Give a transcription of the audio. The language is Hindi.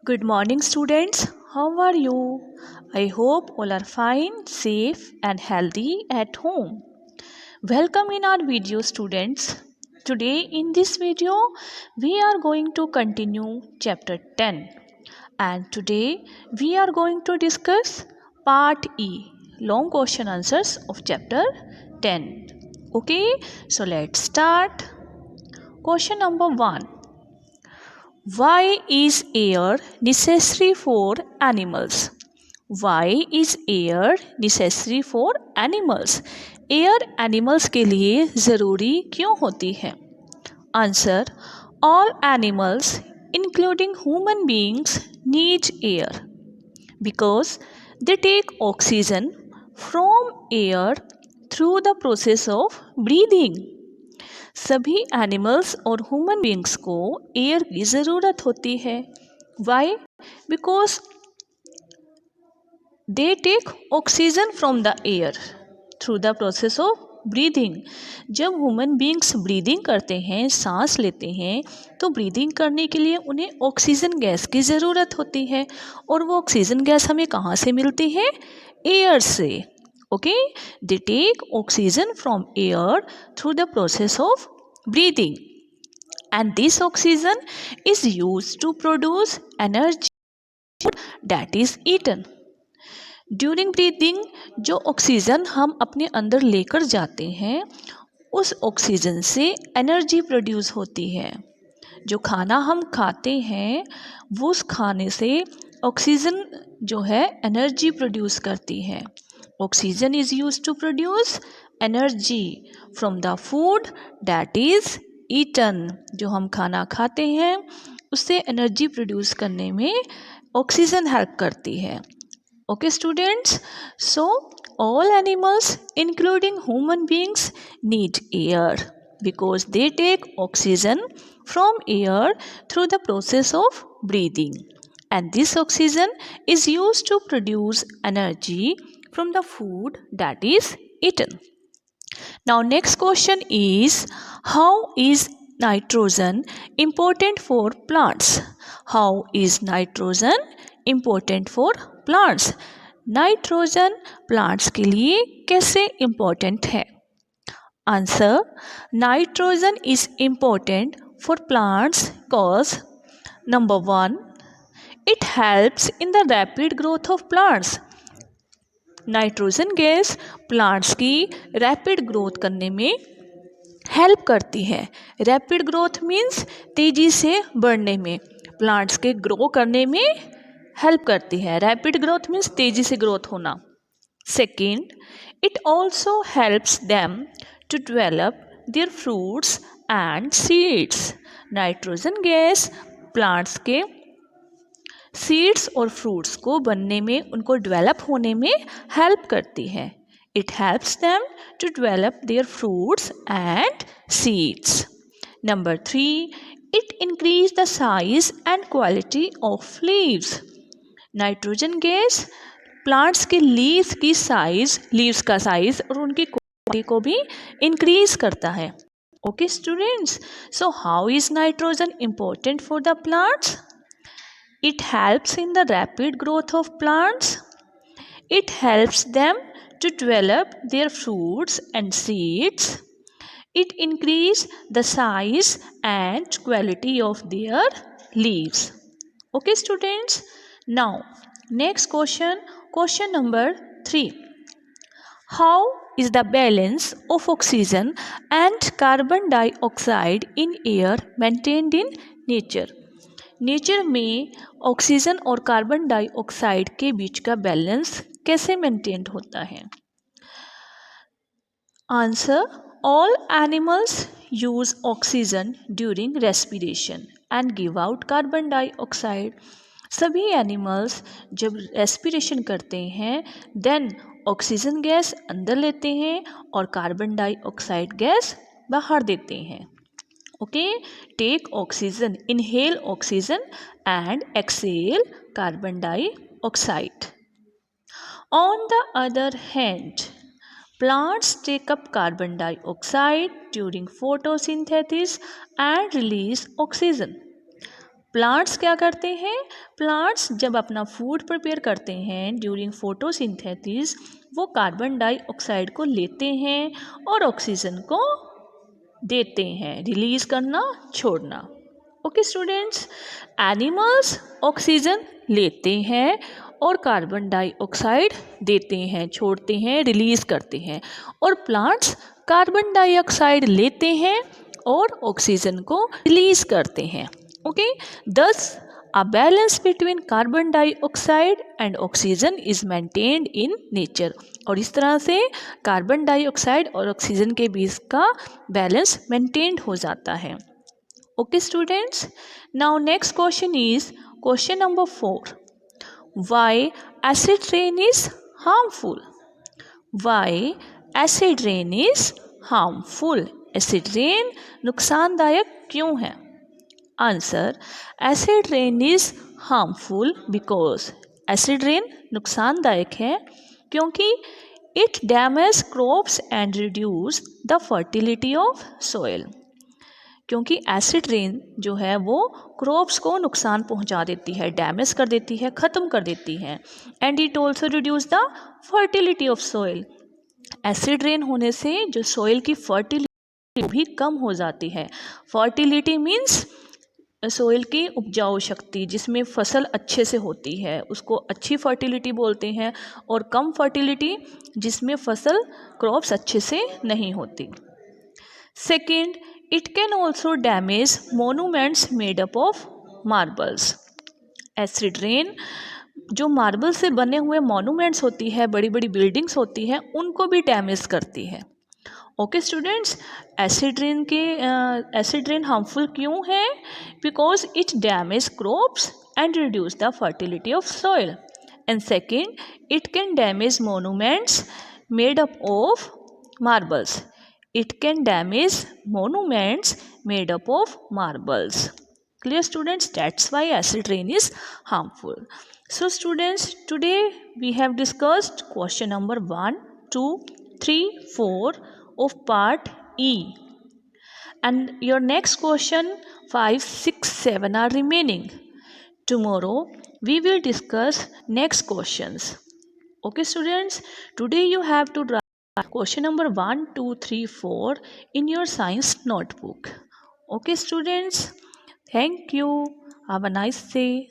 Good morning, students. How are you? I hope all are fine, safe, and healthy at home. Welcome in our video, students. Today, in this video, we are going to continue chapter 10. And today, we are going to discuss part E, long question answers of chapter 10. Okay, so let's start. Question number 1. Why is air necessary for animals? Why is air necessary for animals? Air animals के लिए ज़रूरी क्यों होती है? Answer: all animals, including human beings, need air because they take oxygen from air through the process of breathing. सभी एनिमल्स और ह्यूमन बींग्स को एयर की ज़रूरत होती है. Why? Because they take oxygen from the air through the process of breathing. जब ह्यूमन बींग्स ब्रीदिंग करते हैं, सांस लेते हैं, तो ब्रीदिंग करने के लिए उन्हें ऑक्सीजन गैस की ज़रूरत होती है. और वो ऑक्सीजन गैस हमें कहाँ से मिलती है? एयर से. Okay, they take oxygen from air through the process of breathing, and this oxygen is used to produce energy that is eaten. During breathing, जो ऑक्सीजन हम अपने अंदर लेकर जाते हैं, उस ऑक्सीजन से एनर्जी प्रोड्यूस होती है. जो खाना हम खाते हैं, वो उस खाने से ऑक्सीजन जो है एनर्जी प्रोड्यूस करती है. Oxygen is used to produce energy from the food that is eaten. जो हम खाना खाते हैं, उससे एनर्जी प्रोड्यूस करने में ऑक्सीजन हेल्प करती है. Okay students, so all animals including human beings need air because they take oxygen from air through the process of breathing, and this oxygen is used to produce energy from the food that is eaten. Now next question is, how is nitrogen important for plants? How is nitrogen important for plants? Nitrogen plants के लिए कैसे इम्पोर्टेंट है? Answer: nitrogen is important for plants cause number 1, it helps in the rapid growth of plants. Nitrogen gas plants की रैपिड ग्रोथ करने में हेल्प करती है. रैपिड ग्रोथ मीन्स तेज़ी से बढ़ने में, प्लांट्स के ग्रो करने में हेल्प करती है. रैपिड ग्रोथ मीन्स तेज़ी से ग्रोथ होना. Second, it also helps them to develop their fruits and seeds. Nitrogen gas plants के सीड्स और फ्रूट्स को बनने में, उनको डेवलप होने में हेल्प करती है. It helps them to develop their fruits and seeds. Number 3, it increase the size and quality of leaves. Nitrogen gas plants के लीव्स की साइज, लीव्स का साइज और उनकी क्वालिटी को भी इंक्रीज करता है. Okay students, so how is nitrogen important for the plants? It helps in the rapid growth of plants. It helps them to develop their fruits and seeds. It increases the size and quality of their leaves. Okay students, now next question, question number 3. How is the balance of oxygen and carbon dioxide in air maintained in nature? Nature में ऑक्सीजन और कार्बन डाइऑक्साइड के बीच का बैलेंस कैसे मेंटेन होता है? Answer: all animals use oxygen during respiration and give out carbon dioxide. सभी एनिमल्स जब रेस्पिरेशन करते हैं, देन ऑक्सीजन गैस अंदर लेते हैं और कार्बन डाइऑक्साइड गैस बाहर देते हैं. Okay, take oxygen, inhale oxygen and exhale carbon dioxide. On the other hand, plants take up carbon dioxide during photosynthesis and release oxygen. Plants क्या करते हैं? प्लांट्स जब अपना फूड प्रिपेयर करते हैं ड्यूरिंग फोटोसिंथेसिस, वो कार्बन डाइऑक्साइड को लेते हैं और ऑक्सीजन को देते हैं, रिलीज करना, छोड़ना। ओके स्टूडेंट्स, एनिमल्स ऑक्सीजन लेते हैं और कार्बन डाइऑक्साइड देते हैं, छोड़ते हैं, रिलीज करते हैं। और प्लांट्स कार्बन डाइऑक्साइड लेते हैं और ऑक्सीजन को रिलीज करते हैं। Okay, thus a balance between carbon dioxide and oxygen is maintained in nature। और इस तरह से कार्बन डाइऑक्साइड और ऑक्सीजन के बीच का बैलेंस मेंटेन्ड हो जाता है। Okay students, now next question is question number 4, why acid rain is harmful? Why acid rain is harmful? Acid rain नुकसानदायक क्यों है? Answer, acid rain is harmful because acid rain नुकसानदायक है क्योंकि it damage crops and reduce the fertility of soil. क्योंकि एसिड रेन जो है वो क्रॉप्स को नुकसान पहुंचा देती है, डैमेज कर देती है, ख़त्म कर देती है। And it also reduce the fertility of soil. Acid rain होने से जो सॉइल की फर्टिलिटी भी कम हो जाती है। फर्टिलिटी मीन्स सोइल की उपजाऊ शक्ति, जिसमें फसल अच्छे से होती है, उसको अच्छी फर्टिलिटी बोलते हैं। और कम फर्टिलिटी जिसमें फसल क्रॉप्स अच्छे से नहीं होती। Second, it can also damage monuments made up of marbles. Acid rain जो मार्बल से बने हुए मोनूमेंट्स होती है, बड़ी बड़ी बिल्डिंग्स होती हैं, उनको भी डैमेज करती है। Okay students, acid rain harmful क्यों है? Because it damage crops and reduce the fertility of soil. And second, it can damage monuments made up of marbles. It can damage monuments made up of marbles. Clear students? That's why acid rain is harmful. So students, today we have discussed question number 1, 2, 3, 4 of part E. And your next question 5, 6, 7 are remaining. Tomorrow we will discuss next questions. Okay students, today you have to write question number 1, 2, 3, 4 in your science notebook. Okay students, thank you. Have a nice day.